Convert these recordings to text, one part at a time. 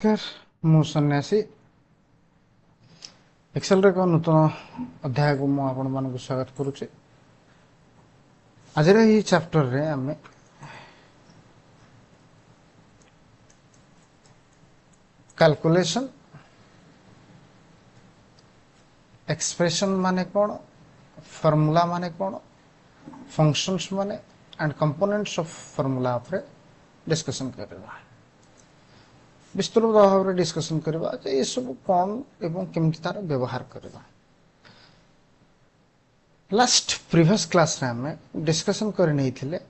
नमस्कार मु सन्यासी एक्सेल रे एक नूतन अध्याय को मु आपण मान स्वागत करुचे। आज ये चैप्टर रे आमे कैलकुलेशन एक्सप्रेशन माने कौन, फॉर्मूला माने कौन, फंक्शंस माने एंड कंपोनेंट्स ऑफ फॉर्मूला उपरे डिस्कशन करबा। विस्तृत भाव में डिस्कशन करबा जे ये सब कौन एवं केमति तार व्यवहार करबा। लास्ट प्रीवियस क्लास रे हमें डिस्कशन कर नहीं थिले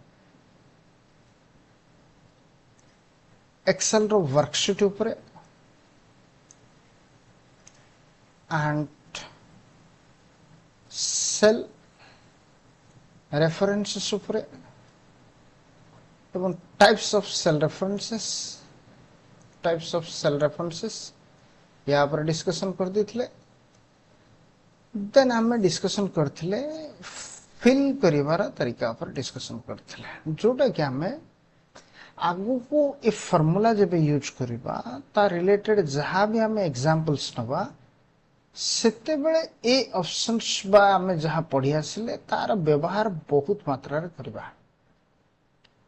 एक्सेल रो वर्कशीट ऊपर एंड सेल रेफरेंसेस ऊपर एवं टाइप्स ऑफ सेल रेफरेंसेस या पर डिस्कशन कर देथिले। देन हमें डिस्कशन करथिले फिल करिवार तरीका पर डिस्कशन करथिले, जोटा कि हमें आगु को ए फार्मूला जब यूज करिबा ता रिलेटेड जहां भी हमें एग्जांपल्स नबा सेते बेले ए ऑप्शंस बा हमें जहां पढ़ी आसिले तार व्यवहार बहुत मात्रा रे करबा।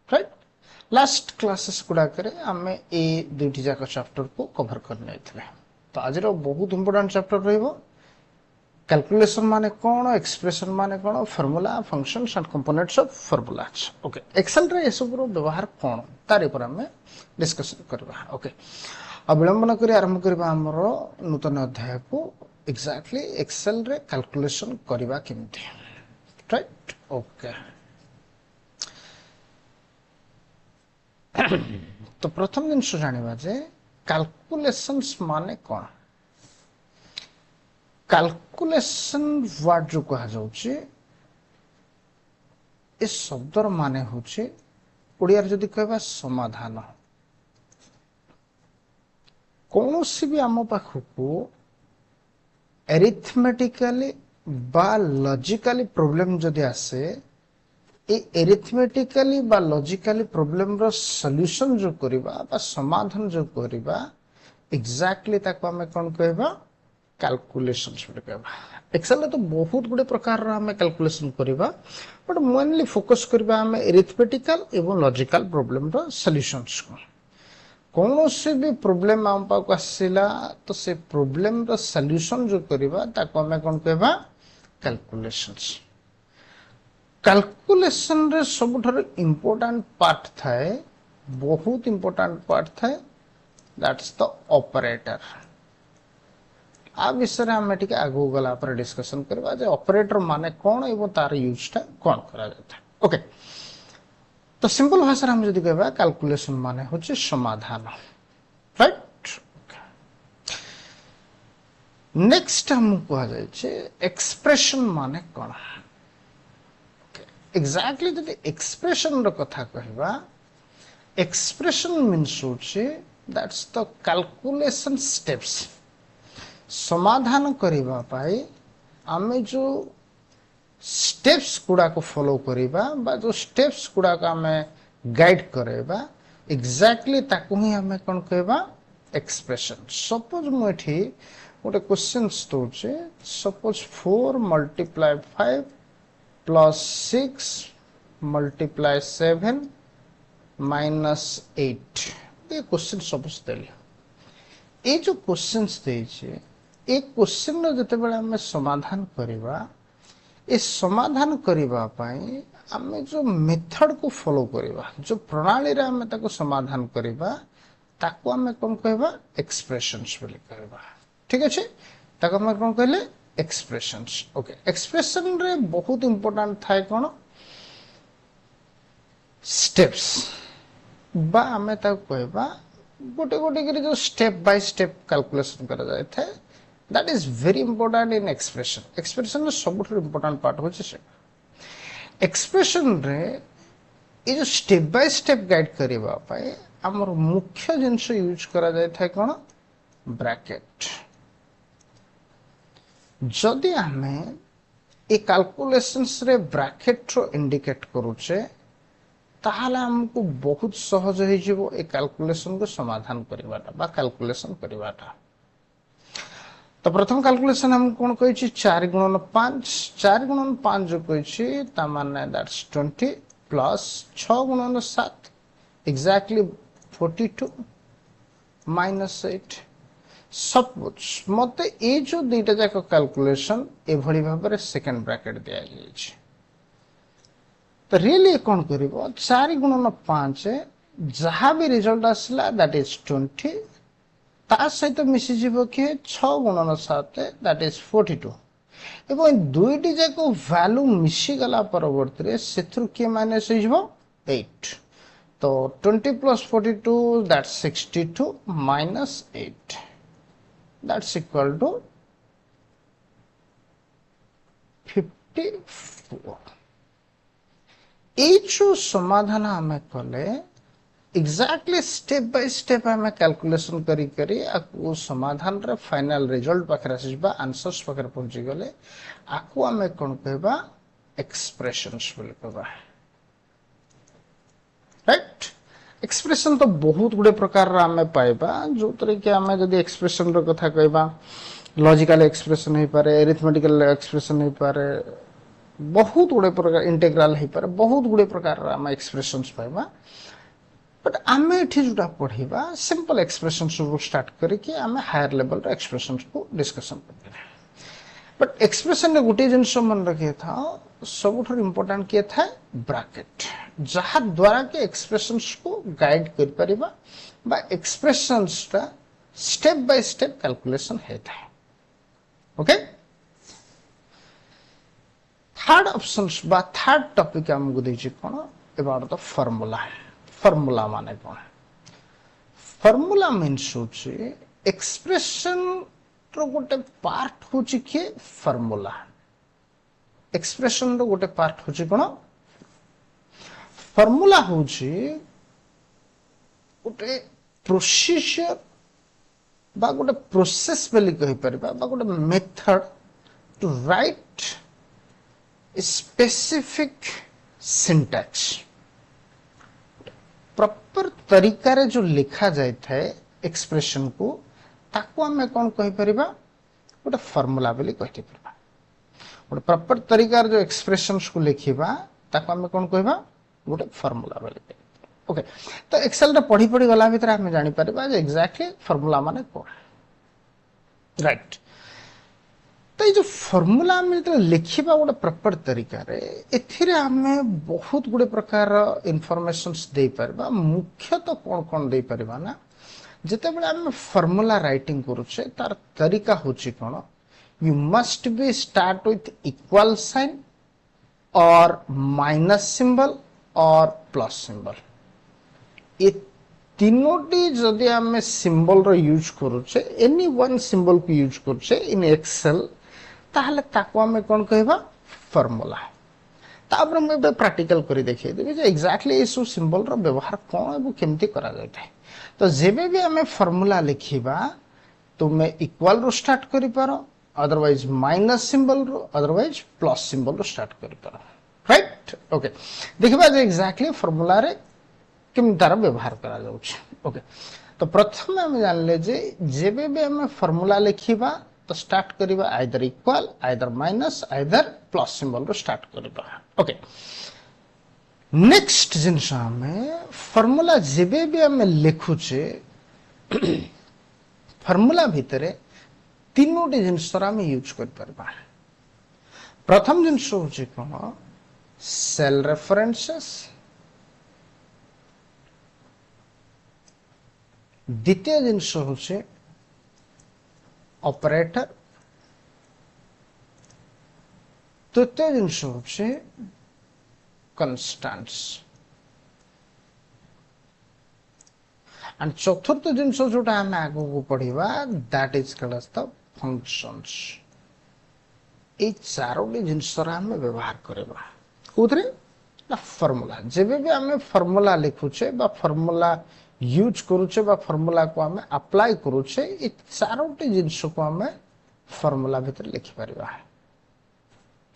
राइट, लास्ट क्लासेस गुडा करे हमें ए दुटी जाक चैप्टर को कवर करने थिले। तो आज रो बहुत इंपोर्टेंट चैप्टर रहइबो कैलकुलेशन माने कौन, एक्सप्रेशन माने कौन, formula, functions and components of formulas. Okay, Excel रे ये सब रो व्यवहार कौन तारे पर हमें डिस्कशन करबा। ओके, अब विलंब न करी आरंभ करबा हमरो नूतन अध्याय को एग्जैक्टली एक्सेल रे कैलकुलेशन करबा केमती। Right, okay. तो प्रथम दिन जानिबा जे कैलकुलेशंस माने कौन। कैलकुलेशन वर्ड जो कहा जाउची इस शब्दर माने होची ओडिया जदि कहबा समाधान। कौनसी भी आम पाखकू एरिथमेटिकली बा लॉजिकली प्रॉब्लम जदि आसे ए एरिथमेटिकली बा लॉजिकली प्रॉब्लम रो सॉल्यूशन जो करिबा बा समाधान जो करिबा एग्जैक्टली ताको हमें कोन कहबा कैलकुलेशंस कहबा। एक्सेल तो बहुत गुडे प्रकार हमें कैलकुलेशन करिबा, बट मेनली फोकस करिबा हमें एरिथमेटिकल एवं लॉजिकल प्रॉब्लम रो सॉल्यूशंस को। कौन से भी प्रॉब्लम आम पाक आसिला तो से प्रॉब्लम रो सॉल्यूशन जो करिबा ताको हमें कोन कहबा कैलकुलेशंस। कैलकुलेशन रे सबुठार इंपोर्टेंट पार्ट थाए, बहुत इंपोर्टेंट पार्ट थाए, दैट्स द ऑपरेटर। आ विषय रे हम टिके आगु गला पर डिस्कशन करबा जे ऑपरेटर माने कोन एवं तार यूज ता कोन करा जाता है। ओके, तो सिंपल भाषा रे हम जदि कहबा कैलकुलेशन माने होचे समाधान। राइट, नेक्स्ट हम कहा जाय छे एक्सप्रेशन माने कोन। एग्जैक्टली जदि एक्सप्रेशन रो कथा कहबा, एक्सप्रेशन मीन्स होचे दैट्स द कैलकुलेशन स्टेप्स। समाधान करिबा पाई आमे जो स्टेप्स गुडा को फॉलो करिबा बा जो स्टेप्स गुडा को हमें गाइड करेबा एग्जैक्टली ताकू ही हमें कोन कहबा एक्सप्रेशन। सपोज मु एठी गोटे क्वेश्चंस दोचे, suppose 4 multiply 5 plus 6 multiply 7 minus 8 ये क्वेश्चन सपोज देली। ये जो क्वेश्चंस देछे एक क्वेश्चन रो जते बेले हमें समाधान करिबा, ए समाधान करिबा पाई हमें जो मेथड को फॉलो करिबा, जो प्रणाली रे हमें ताको समाधान करिबा ताको हमें कोन कहबा एक्सप्रेशंस बोली कहबा। ठीक अछि, ताको हमें कोन कहले एक्सप्रेशंस। ओके, एक्सप्रेशन रे बहुत इंपोर्टेंट थाए कोन स्टेप्स बा हमें ताको कहबा गोटे गोटे करी जो स्टेप बाय स्टेप कैलकुलेशन करा जाय थे, that is very important in expression. Expression रे सबुठ इंपोर्टेंट पार्ट होचे से एक्सप्रेशन रे ये जो स्टेप बाय स्टेप गाइड करिबा पाए हमर मुख्य जिंस यूज करा जाय था कोन ब्रैकेट। जदि हमें ए कैलकुलेशंस रे ब्रैकेट रो इंडिकेट करूचे ताहले हमको बहुत सहज हो जिवो ए कैलकुलेशन को समाधान करवाटा बा कैलकुलेशन करवाटा। तो प्रथम कैलकुलेशन हम कौन कही 4 गुणन 5 4 गुणन 5 जो कही तामाने दैट्स 20 प्लस 6 गुणन 7 एग्जैक्टली 42 माइनस 8 सपोज मते ए जो दुईटा जाक कैलकुलेशन ए भली भाबरे सेकंड ब्रैकेट दिया जायछि। तो रियली कौन करिवो 4 गुणन 5 जहां भी रिजल्ट आसला दैट इज 20 ता सहित मिसी जीवो कि 6 गुणन 7 दैट इज 42 एवं दुईटी जाक वैल्यू मिसी गला परवर्ती रे सेथुर के माइनस हो 8 तो 20 plus 42 that's 62 minus 8 that's equal to 54। जो समाधान आम कले एग्जैक्टली स्टेप बाय स्टेप आम कैलकुलेशन करी करी आकु समाधान रे फाइनल रिजल्ट पाखरे आसीबा आंसर्स पाखरे पहुंची गले आकु आम कोन कहबा एक्सप्रेशंस बोल कहबा राइट। एक्सप्रेशन तो बहुत गुड़े प्रकार आम पाइबा जो तरह कि आम जब एक्सप्रेशन कथा कहबा लॉजिकल एक्सप्रेशन हो पारे एरिथमेटिकल एक्सप्रेशन हो पारे बहुत गुड़े प्रकार इंटेग्राल हो पारे बहुत गुड़े प्रकार आम एक्सप्रेशंस पाइबा बट आम एठी जोटा पढ़िबा सिंपल एक्सप्रेशन को स्टार्ट करके आम हायर लेवल एक्सप्रेशन को डिस्कशन करबा। बट एक्सप्रेशन रे गोटे जिनस मन रखिए था सबुठ इम्पोर्टेंट किए था ब्रैकेट जहाँ द्वारा के एक्सप्रेशंस को गाइड कर परिबा बा एक्सप्रेशंस टा स्टेप बाय स्टेप कैलकुलेशन हेता है। ओके थर्ड ऑप्शंस बा थर्ड टॉपिक हमको देछि कोन अबाउट द फार्मूला। फार्मूला माने कोन फार्मूला मीन्स होछि एक्सप्रेशन रो गोटे पार्ट होछि कि फार्मूला एक्सप्रेशन रो गोटे पार्ट होछि कोन फार्मूला होछि गोटे प्रोसीजर बा गोटे प्रोसेस बेली कहि परबा बा गोटे method to write specific syntax proper तरीका रे जो लिखा जाय थाए एक्सप्रेशन को ताको हमें कौन कहि परिबा गोटे फार्मूला बेली कहि परबा। गोटे प्रॉपर तरीका रे जो एक्सप्रेशंस को लिखिबा ताको हमें कौन कहबा गोटे फार्मूला बेली। ओके तो एक्सेल रे पढ़ी पढ़ी गला भीतर हमें जानि परबा जे एग्जैक्टली फार्मूला माने कोन राइट। तो ये जो फार्मूला हमें तो लिखिबा गोटे प्रॉपर तरीका रे एथिरे हमें बहुत गुडे प्रकार इन्फॉर्मेशंस दे परबा मुख्यतः कौन कौन दे परबा ना जिते बळे हम फार्मूला राइटिंग करूछे तार तरीका होछि कोन you must be start with equal sign और माइनस सिंबल और प्लस सिंबल ये तीनोटी जदि हम सिंबल रो यूज करूछे एनी वन सिंबल को यूज करूछे इन एक्सेल ताहले ताको हम कोन कहबा फार्मूला। तापर हम प्रैक्टिकल करी देखिए देबे जे एग्जैक्टली इस सिंबल रो व्यवहार कोन एबो केमती करा जाय। तो जेबे भी हमें फार्मूला लिखिबा तो मैं इक्वल रो स्टार्ट करि पारो अदरवाइज माइनस सिंबल रो अदरवाइज प्लस सिंबल रो स्टार्ट करि पारो राइट। ओके देखिबा जे एग्जैक्टली फार्मूला रे केम तार व्यवहार करा जाउछ। ओके तो प्रथम हम जान ले जे जेबे भी हमें फार्मूला लिखिबा तो स्टार्ट करिबा either equal either minus either plus symbol रो स्टार्ट करिबा। ओके नेक्स्ट जिनस हमें फार्मूला जेबे भी हमें लिखुचे फार्मूला भितरे तीनोटी जिनस हमें यूज कर परबा। प्रथम जिनस होची कोन सेल रेफरेंसेस द्वितीय जिनस होची ऑपरेटर तृतीय जिनस होची constants and चतुर्थ जिनस जोटा हम आगो को पढ़िबा that is called as the functions. ए चारोटी जिनस रा हम व्यवहार करबा कोथरे ना फार्मूला जेबे भी हम फार्मूला लिखुचे बा फार्मूला यूज करूचे बा फार्मूला को हम अप्लाई करूचे ए चारोटी जिनस को हम फार्मूला भीतर लिखि परबा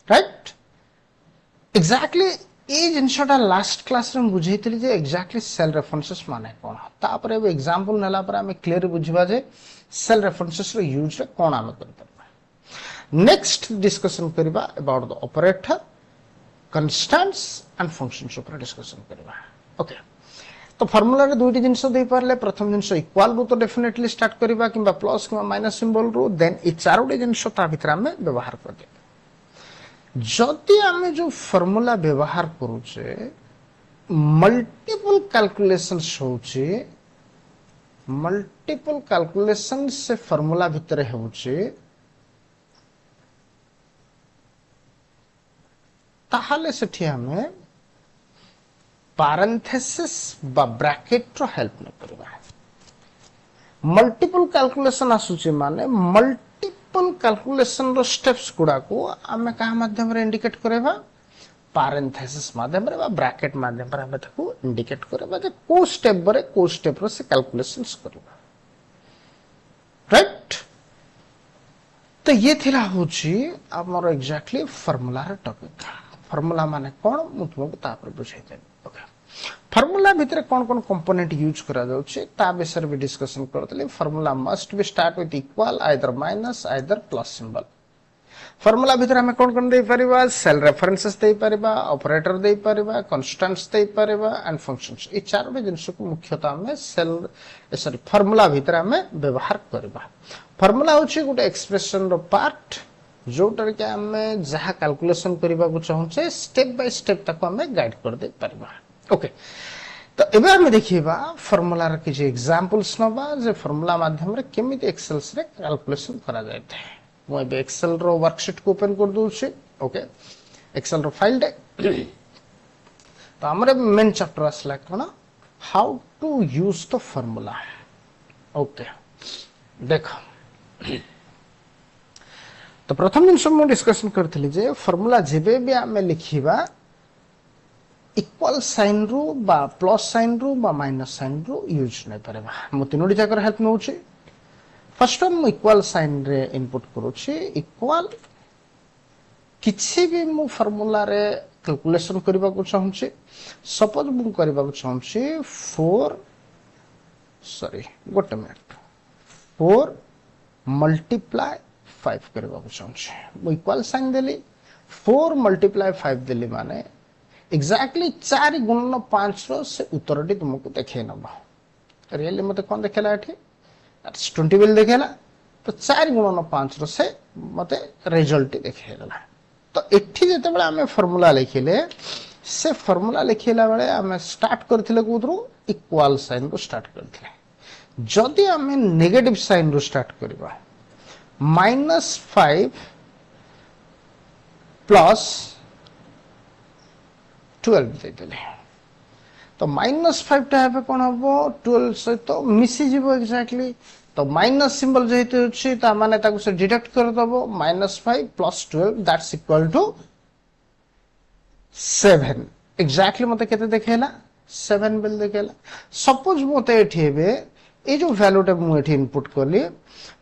राइट। एग्जैक्टली ये जिनसटा लास्ट क्लास रे बुझेइतली जे एग्जैक्टली सेल रेफरेंसेस माने कोन तापर ए एग्जांपल नेला पर हमें क्लियर बुझिबा जे सेल रेफरेंसेस रो यूज रे कोन हमें कर परबा नेक्स्ट डिस्कशन करबा about the operator constants and functions ऊपर डिस्कशन करबा ओके तो फार्मूला रे दुईटी जिंस दे परले प्रथम जिंस इक्वल रू तो डेफिनेटली स्टार्ट करबा किबा प्लस किबा माइनस सिंबल रू देन ई चारोटी जिंस ता भीतर हमें व्यवहार कर दे जदि हमें जो फार्मूला व्यवहार करूचे मल्टीपल कैलकुलेशंस होचे मल्टीपल कैलकुलेशन से फार्मूला भीतर होचे ताहले सेठी हमें पारेंथेसिस बा ब्रैकेट रो हेल्प न करबा मल्टीपल कैलकुलेशन आसुचे माने मल्टीपल कैलकुलेशन रो स्टेप्स गुडा को हमें का माध्यम रे इंडिकेट करबा पारेंथेसिस माध्यम रे बा ब्रैकेट माध्यम रे हमें ताको इंडिकेट करबा जे को स्टेप रो से कैलकुलेशंस करबा राइट तो ये थिला होची हमर एग्जैक्टली फार्मूला रे टॉपिक फार्मूला माने कोन मु तुमको ता पर बुझाइ दे ओके फार्मूला भीतर कोन कोन कंपोनेंट यूज करा जाउछे ता विषय भी डिस्कशन करतले formula must be start with equal either minus either plus symbol formula भीतर हमें कोन कोन दे परिबा सेल रेफरेंसेस दे परिबा ऑपरेटर दे परिबा कांस्टेंट्स दे परिबा एंड फंक्शंस ई चारोटी जिंस को मुख्यतः हमें सेल सॉरी फार्मूला भीतर हमें व्यवहार करबा फार्मूला होची गुटे एक्सप्रेशन रो पार्ट जोटर के हमें जहा कैलकुलेशन करबा को चाहूचे स्टेप बाय स्टेप तक हमें गाइड कर दे परबा ओके तो एबे हम देखिबा फार्मूला रे किछ एग्जांपल्स नबा जे फार्मूला माध्यम रे केमिति एक्सेल्स रे कैलकुलेशन करा जायते मो एबे एक्सेल रो वर्कशीट को ओपन कर दूची ओके एक्सेल रो फाइल दे तो हमरे मेन चैप्टर असला कोन how to use the formula okay देखो तो प्रथम दिन हम डिस्कशन करथली जे फार्मूला जेबे भी हमें लिखिबा इक्वल साइन रू बा प्लस साइन रू बा माइनस साइन रू यूज नै परबा मु तीनोडी जाकर हेल्प नउची फर्स्ट हम इक्वल साइन रे इनपुट करूची इक्वल किछि भी मु फार्मूला रे कैलकुलेशन करबा को चाहूची सपोज मु करबा को चाहूची 4 मल्टीप्लाई 5 करबा को चाहूची मु इक्वल साइन देली 4 मल्टीप्लाई 5 देली माने एग्जैक्टली 4 गुणन 5 रो से उत्तरटी तुमको देखे नबा रियली मते कोन देखेला एठी दैट्स 20 बिल देखेला तो 4 गुणन 5 रो से मते रिजल्ट देखेला तो एठी जते बेला हमें फार्मूला लिखिले से फार्मूला लिखिला बेले हमें स्टार्ट करथिले कोदरो इक्वल साइन रो स्टार्ट करथिले जदि हमें नेगेटिव साइन रो स्टार्ट करबा -5 प्लस 12 देले तो -5 टा हे कोन हबो 12 से तो मिसी जीवो एग्जैक्टली तो माइनस सिंबल जेते अछि ता माने ताकू से डिडक्ट कर दबो -5 plus 12 that's equal to 7 exactly मते केते देखेला 7 बिल देखेला सपोज मते एठी हेबे ए जो वैल्यू टा मु एठी इनपुट करली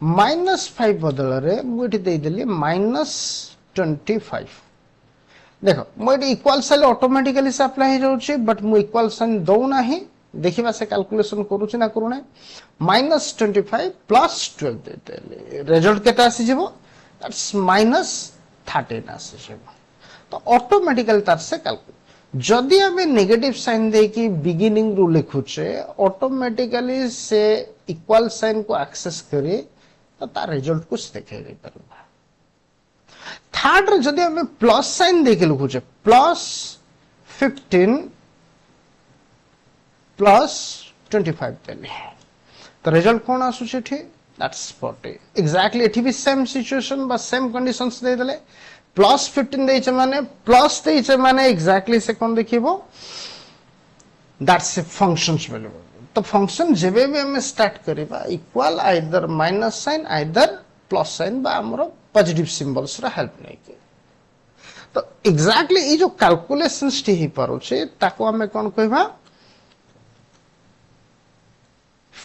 -5 बदल रे मु एठी दे देली -25 देखो मु एठी इक्वल साइन ऑटोमेटिकली से अप्लाई हो जाउची बट मु इक्वल साइन दौ नाही देखिबा से कैलकुलेशन करूची ना करूने -25 प्लस 12 देते रिजल्ट केता आसी जेबो दैट्स -13 आसी जेबो तो ऑटोमेटिकली तार से कैलकुलेट जदि हमें नेगेटिव साइन दे कि बिगिनिंग रू लिखुचे ऑटोमेटिकली से इक्वल साइन को एक्सेस करे तो तार रिजल्ट कुछ देखे दे परबा थर्ड रे जदि हमें प्लस साइन दे के लिखुचे +15 प्लस 25 देले तो रिजल्ट कोन आसुचे ठी दैट्स 40 एग्जैक्टली एठी भी सेम सिचुएशन बा सेम कंडीशंस दे देले +15 देइछ माने प्लस देइछ माने एग्जैक्टली से कोन देखिबो दैट्स ए फंक्शंस वैल्यू तो फंक्शन जेबे भी हम स्टार्ट करिबा equal either minus sign either plus sign बा हमरो पॉजिटिव सिंबल्स रा हेल्प नै के तो एग्जैक्टली ई जो कैलकुलेशंस टी ही परो छे ताको हमें कोन कहबा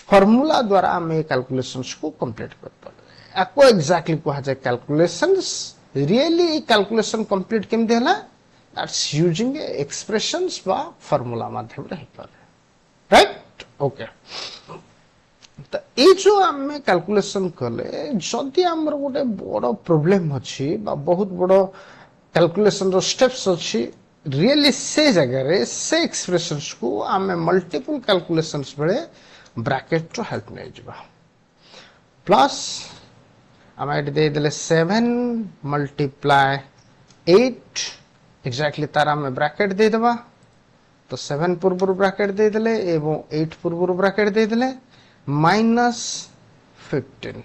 फार्मूला द्वारा हमें कैलकुलेशंस को कंप्लीट कर पाले आको एग्जैक्टली कहा जाय कैलकुलेशंस रियली कैलकुलेशन कंप्लीट केम देला दैट्स यूजिंग एक्सप्रेशंस बा फार्मूला माध्यम रे पारे राइट ओके तो ये जो आम कैलकुलेशन कले जदि आमर गोटे बड़ प्रोब्लेम अच्छी बहुत बड़ कैलकुलेशन रो स्टेप्स अच्छी रियली से जगह से एक्सप्रेशंस को आम मल्टीपल कैलकुलेशंस बेले ब्रैकेट रो हेल्प नहीं जिबा प्लस आम ये देदेले 7 मल्टीप्लाई 8 एक्जाक्टली तार आम ब्रैकेट दे देबा तो 7 पूर्व ब्रैकेट दे देले एवं 8 पूर्व ब्रैकेट दे देले -15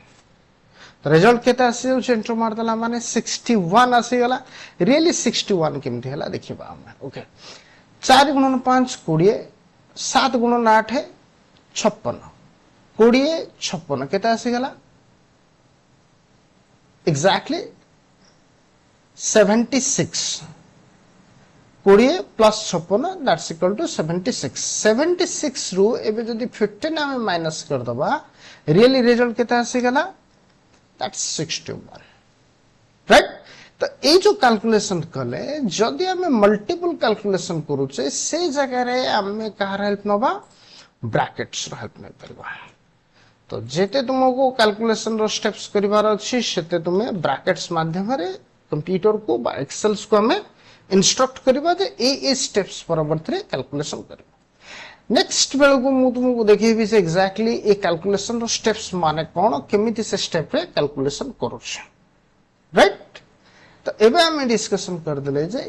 तो रिजल्ट केते आसी जो एंटर मार दला माने 61 आसी गला रियली 61 केमती हला देखिबा हम ओके 4 गुणन 5 20 7 गुणन 8 56 20 56 केते आसी गला exactly 76 20 plus 56 that's equal to 76 रु एबे जदी 15 आमे माइनस कर दबा रियली रिजल्ट केते आसी गला दैट्स 61 राइट तो ए जो कैलकुलेशन कले जदी आमे मल्टीपल कैलकुलेशन करूचे से जगह रे आमे कहार हेल्प नबा ब्रैकेट्स रो हेल्प नै परबा तो जेते तुमको कैलकुलेशन रो स्टेप्स करिवार अछि सेते तुमे ब्रैकेट्स माध्यम रे कंप्यूटर को बा एक्सेल्स को हमें इंस्ट्रक्ट करबा जे ए स्टेप्स परवर्ती कैलकुलेशन करबा नेक्स्ट बेल को मु तुमको देखिबी से एग्जैक्टली ए कैलकुलेशन रो स्टेप्स माने कोन केमिति से स्टेप रे कैलकुलेशन करूछ राइट तो एबे हम डिस्कशन कर देले जे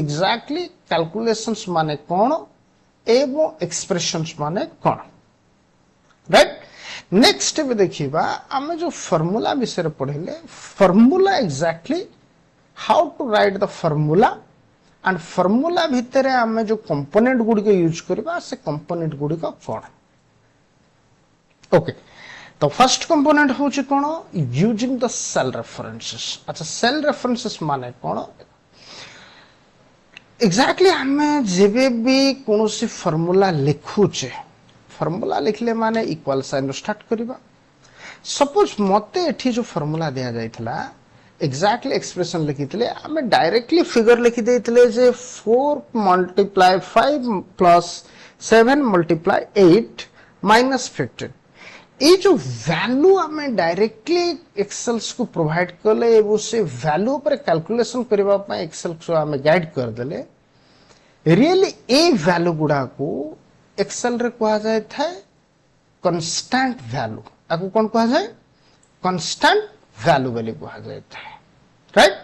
एग्जैक्टली कैलकुलेशंस माने कोन एवं एक्सप्रेशंस माने कोन राइट नेक्स्ट भी देखिबा हम जो फार्मूला विषय पढ़िले formula exactly how to write the formula and formula भितर आम जो कंपोनेंट गुडी को यूज करबा से कंपोनेंट गुडी को कोन ओके तो फर्स्ट कंपोनेंट होची कोन यूजिंग द सेल रेफरेंसेस अच्छा सेल रेफरेंसेस माने कोन एग्जैक्टली हमें जेबे भी कोनोसी फार्मूला लिखुचे फार्मूला लिखले माने इक्वल साइन स्टार्ट करबा सपोज मते एठी जो फार्मूला दिया जायथला एग्जैक्टली एक्सप्रेशन लिखितले हमें डायरेक्टली फिगर लिखि देइतले जे 4 मल्टीप्लाई 5 प्लस 7 मल्टीप्लाई 8 माइनस 15 ये जो वैल्यू हमें डायरेक्टली एक्सेल्स को प्रोवाइड करले एवं से वैल्यू पर कैलकुलेशन करबा पय एक्सेल को हमें गाइड कर देले रियली ए वैल्यू गुडा को एक्सेल रे कहा जाय थाए कांस्टेंट वैल्यू आको कोन कहा जाय कांस्टेंट वैल्यू वाली कहा जाय थाए राइट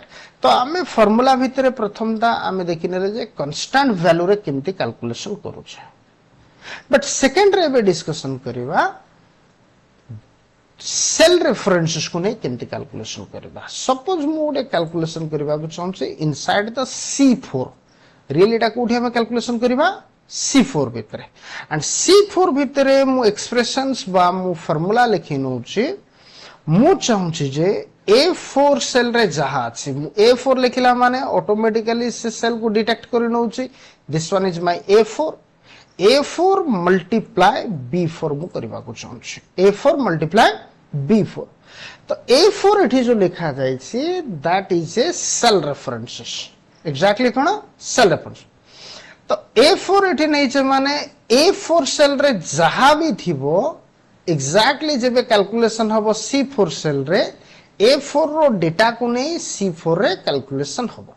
तो आमे फार्मूला भितरे प्रथम ता आमे देखिनेले जे कांस्टेंट वैल्यू रे केमती कैलकुलेशन करू छे बट सेकंड रे बे डिस्कशन करिवा सेल रेफरेंसेस को नै केमती कैलकुलेशन करबा सपोज मु ओडे कैलकुलेशन करबा को चाहू छी इनसाइड द C4 रियली एटा कोठी हम कैलकुलेशन करबा C4 भितरे एंड C4 भितरे मु एक्सप्रेशंस बा मु फार्मूला लिखि नउ छी मु चाहू छी जे A4 सेल रे जहा अछि A4 लिखिला माने ऑटोमेटिकली से सेल को डिटेक्ट करि नउ छी this one is my A4 multiply B4 मु करबा को चाहू छी A4 मल्टीप्लाई B4 तो A4 एठी जो लिखा जाय छी that is a cell references exactly कोन सेल रेफरेंस तो A4 एठी नै छै माने A4 सेल रे जहा भी थिबो एग्जैक्टली जेबे कैलकुलेशन हबो C4 सेल रे A4 रो डेटा को नै C4 रे कैलकुलेशन हबो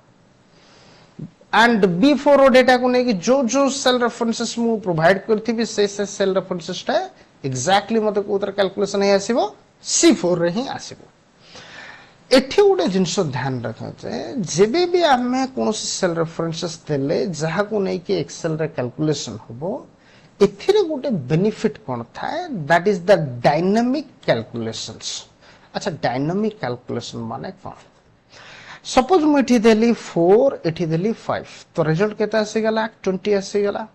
एंड B4 रो डेटा को नै कि जो सेल रेफरेंसेस मु प्रोवाइड करथिबी से सेल रेफरेंसेस टा एग्जैक्टली मते कोतर कैलकुलेशन हे आसीबो C4 रे ही आसीबो एठी उडे जिंस ध्यान रखा जे जेबे भी हमें कोनोसी सेल रेफरेंसेस देले जहा को नै कि एक्सेल रे कैलकुलेशन हबो एथिरे गोटे बेनिफिट कोन थाए that is the dynamic calculations अच्छा डायनामिक कैलकुलेशन माने कोन सपोज मु एठी देली 4 एठी देली 5 तो रिजल्ट केता आसी गला 20 आसी गला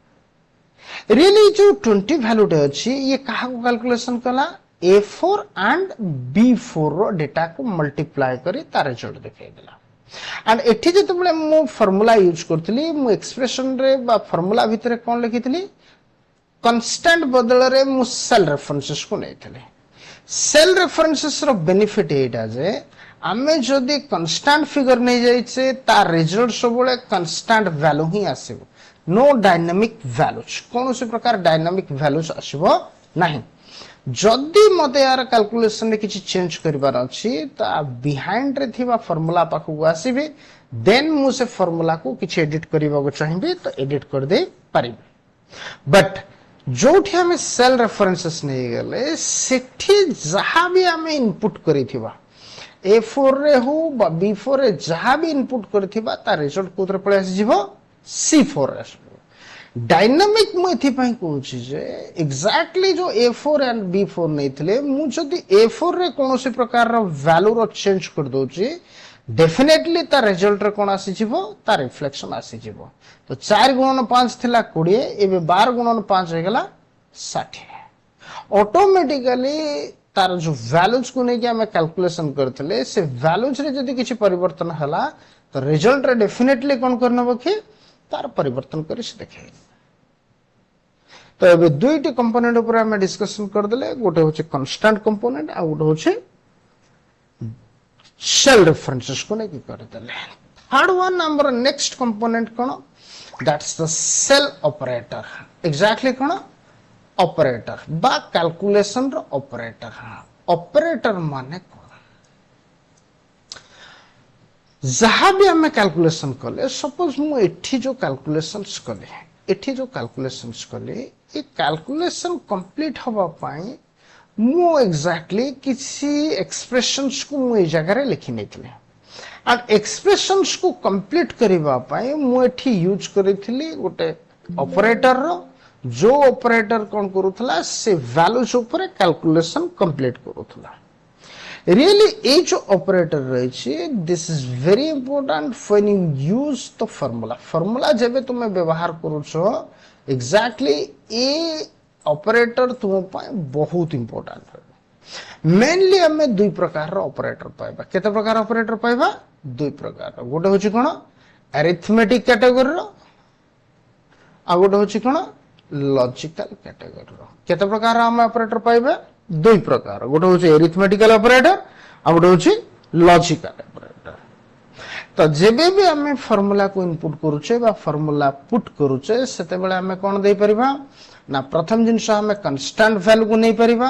रियली जो 20 वैल्यू डे अछि ये कहा को कैलकुलेशन कला A4 and B4 row data को मल्टीप्लाई करी ता रिजल्ट देखाइ देला एंड एठी जेतबले मु फार्मूला यूज करथली मु एक्सप्रेशन रे बा फार्मूला भितरे कोन लिखितली कांस्टेंट बदल रे मु सेल रेफरेंसेस को नैथले सेल रेफरेंसेस रो बेनिफिट एटा जे आमे जदि कांस्टेंट फिगर नहीं जाइछे ता रिजल्ट सबले कांस्टेंट वैल्यू ही आसीबो नो डायनामिक वैल्यूज कौन से प्रकार डायनामिक वैल्यूज आसीबो नहीं जदि मते यार कैलकुलेशन रे किछि चेंज करिवार अछि ता बिहाइंड रे थिबा फार्मूला पाखु आसीबे देन मु से फार्मूला को किछि एडिट करिबा को चाहिबे तो एडिट कर दे पारिबे बट जोठी हमें सेल रेफरेंसेस नहीं गले सेठी जहां भी हमें इनपुट करिथिबा A4 रे हो बा B4 रे जहां भी इनपुट करिथिबा ता रिजल्ट कोतरे पळे आसी जिवो C4 रे डायनामिक मु एथि पई कहू छी जे एग्जैक्टली जो A4 एंड B4 नहीं थिले मु जदी A4 रे कोनोसी प्रकार रो वैल्यू रो चेंज कर दउ छी डेफिनेटली ता रिजल्ट रे कोन आसी जिवो ता रिफ्लेक्शन आसी जिवो तो 4 गुणन 5 थिला 20 एबे 12 गुणन 5 हो गेला 60 ऑटोमेटिकली तार जो वैल्यूज को नहीं कि हमें कैलकुलेशन करथले से वैल्यूज रे जदी किछि परिवर्तन हला तो रिजल्ट रे डेफिनेटली कोन करनबो कि तार परिवर्तन करि से देखे तो एबे दुईटी कंपोनेंट ऊपर हमें डिस्कशन कर देले गोटे होचे कांस्टेंट कंपोनेंट आ गोटे होचे सेल रेफरेंसेस को नहीं कर देले थर्ड वन हमर नेक्स्ट कंपोनेंट कोन that's the cell operator exactly कोन ऑपरेटर बा कैलकुलेशन रो ऑपरेटर ऑपरेटर माने कोन जहां भी हमें कैलकुलेशन कले सपोज मु एठी जो कैलकुलेशंस कले ये कैलकुलेशन कंप्लीट हवा पाई मु एग्जैक्टली किसी एक्सप्रेशंस को मु ए जगह रे लिखि नेथिले एंड एक्सप्रेशंस को कंप्लीट करिवा पाई मु एठी यूज करिथिली गोटे ऑपरेटर रो जो ऑपरेटर कोन करूथला से वैल्यूज ऊपर कैलकुलेशन कंप्लीट करूथला रियली ए जो ऑपरेटर रही छे this is very important when you use the formula जेबे तुमे व्यवहार करू छो एग्जैक्टली ए ऑपरेटर तुम पाए बहुत इंपोर्टेंट है मेनली हमें दुई प्रकार रो ऑपरेटर पाइबा केते प्रकार ऑपरेटर पाइबा दुई प्रकार गोटे होची कोन अरिथमेटिक कैटेगरी रो आ गोटे होची कोन लॉजिकल कैटेगरी रो केते प्रकार हम ऑपरेटर पाइबा दुई प्रकार गोटे होची अरिथमेटिकल ऑपरेटर आ गोटे होची लॉजिकल ऑपरेटर तो जेबे भी हमें फार्मूला को इनपुट करूचे बा फार्मूला पुट करूचे सेते बेले हमें कोन देई परिबा ना प्रथम जिनस हमें कांस्टेंट वैल्यू को नहीं परिबा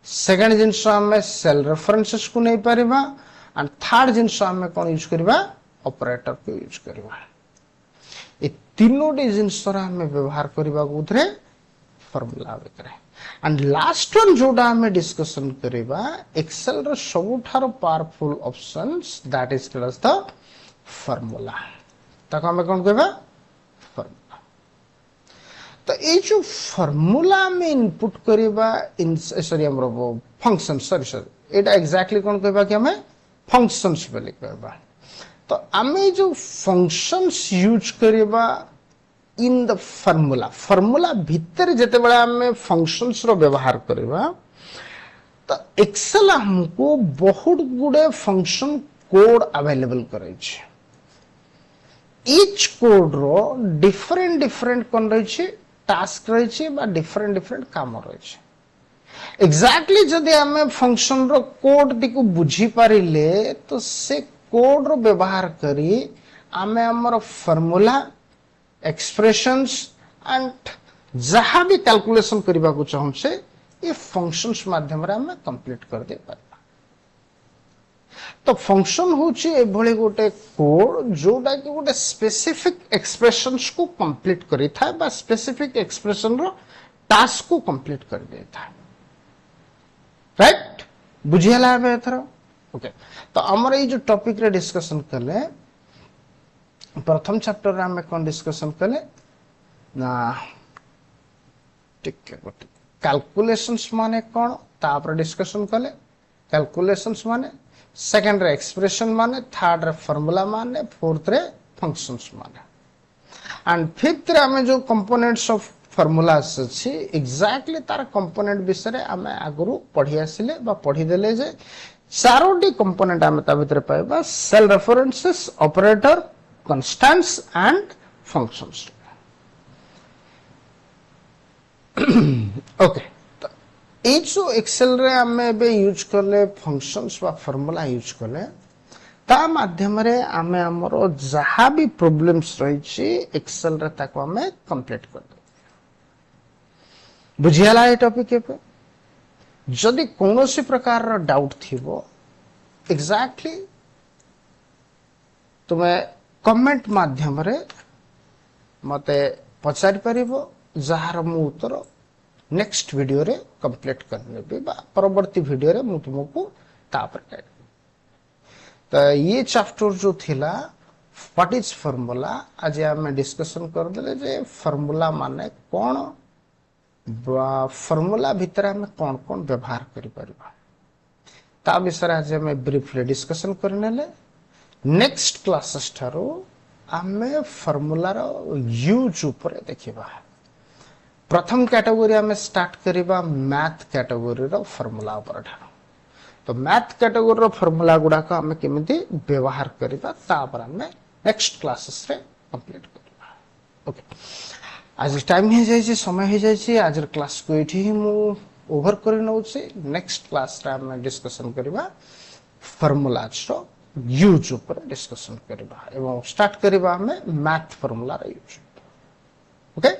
सेकंड जिनस हमें सेल रेफरेंसेस को नहीं परिबा एंड थर्ड जिनस हमें कोन यूज करबा ऑपरेटर को यूज करबा ए तीनोटी जिनस हमें व्यवहार करबा उधरे फार्मूला विकरे एंड लास्ट वन जोडा हमें डिस्कशन करबा एक्सेल रो सबुठारो powerful options that is class the formula ताको हमें कोन कहबा फार्मूला तो ए जो फार्मूला में इनपुट करबा इन सॉरी हमरो फंक्शन सॉरी एटा एग्जैक्टली कोन कहबा कि हमें फंक्शंस बोले कहबा तो हमें जो फंक्शंस यूज करबा इन द फार्मूला भीतर जते बेला हमें फंक्शंस रो व्यवहार करबा तो एक्सेल हमको बहुत गुडे फंक्शन कोड अवेलेबल करे छै ईच कोड रो डिफरेंट कोन रही छै टास्क रही छै बा डिफरेंट काम रही छै एग्जैक्टली जदि हमें फंक्शन रो कोड दिको बुझी पारिले तो से कोड रो व्यवहार करी हमें हमर फार्मूला एक्सप्रेशंस एंड जहां भी कैलकुलेशन करबा को चाहू से ये फंक्शंस माध्यम रे हम कंप्लीट कर दे पारबा तो फंक्शन होची ए भले गोटे कोड जोडा कि गोटे स्पेसिफिक एक्सप्रेशंस को कंप्लीट करि था बा स्पेसिफिक एक्सप्रेशन रो टास्क को कंप्लीट कर दे था राइट बुझियला है एथरो ओके तो हमर ए जो टॉपिक रे डिस्कशन करले प्रथम चैप्टर रे हम कोन डिस्कशन करले ना ठीक है गोटे कैलकुलेशंस माने कोन तापर डिस्कशन करले कैलकुलेशंस माने सेकंड रे एक्सप्रेशन माने थर्ड रे फार्मूला माने फोर्थ रे फंक्शंस माने एंड फिफ्थ रे हमें जो कंपोनेंट्स ऑफ फार्मूलास अछि एग्जैक्टली तार कंपोनेंट विषय रे हमें आगरु पढी आसिले बा पढी देले जे चारोटी कंपोनेंट हमें ता भीतर पाइबा cell references operator constants and functions okay तो ए जो एक्सेल रे हमें बे यूज करले फंक्शंस बा फार्मूला यूज करले ता माध्यम रे आमे हमरो जहा भी प्रॉब्लम्स रही छी एक्सेल रे ताको आमे कंप्लीट कर दो बुझियाला ए टॉपिक पे जदि कौनसी प्रकार रो डाउट थिबो एग्जैक्टली तुम्हें कमेंट माध्यम रे मते पचारि परिबो जहार मु उत्तर नेक्स्ट वीडियो रे कंप्लीट करने भी बा परवर्ती वीडियो रे मु तुमको तापर गाइड तो ये चैप्टर जो थिला व्हाट इज फार्मूला आज हम डिस्कशन कर देले जे फार्मूला माने कोन फार्मूला भीतर हम कोन कोन व्यवहार करि परबा ता विषय आज हम ब्रीफली डिस्कशन करने ले नेक्स्ट क्लासेस ठारो आमे फार्मूला रो यूज ऊपर देखिबा प्रथम कैटेगरी आमे स्टार्ट करिबा मैथ कैटेगरी रो फार्मूला ऊपर ठारो तो मैथ कैटेगरी रो फार्मूला गुडा को आमे केमिति व्यवहार करिबा ता पर आमे नेक्स्ट क्लासेस रे कंप्लीट करिबा ओके आज टाइम हे जाय छी समय हे जाय छी आज क्लास को एठी ही मु ओवर करि नउ छी नेक्स्ट क्लास रे आमे डिस्कशन करिबा फार्मूलाज रो यूज ऊपर डिस्कशन करिबा एवं स्टार्ट करिबा हमें मैथ फार्मूला रो यूज ओके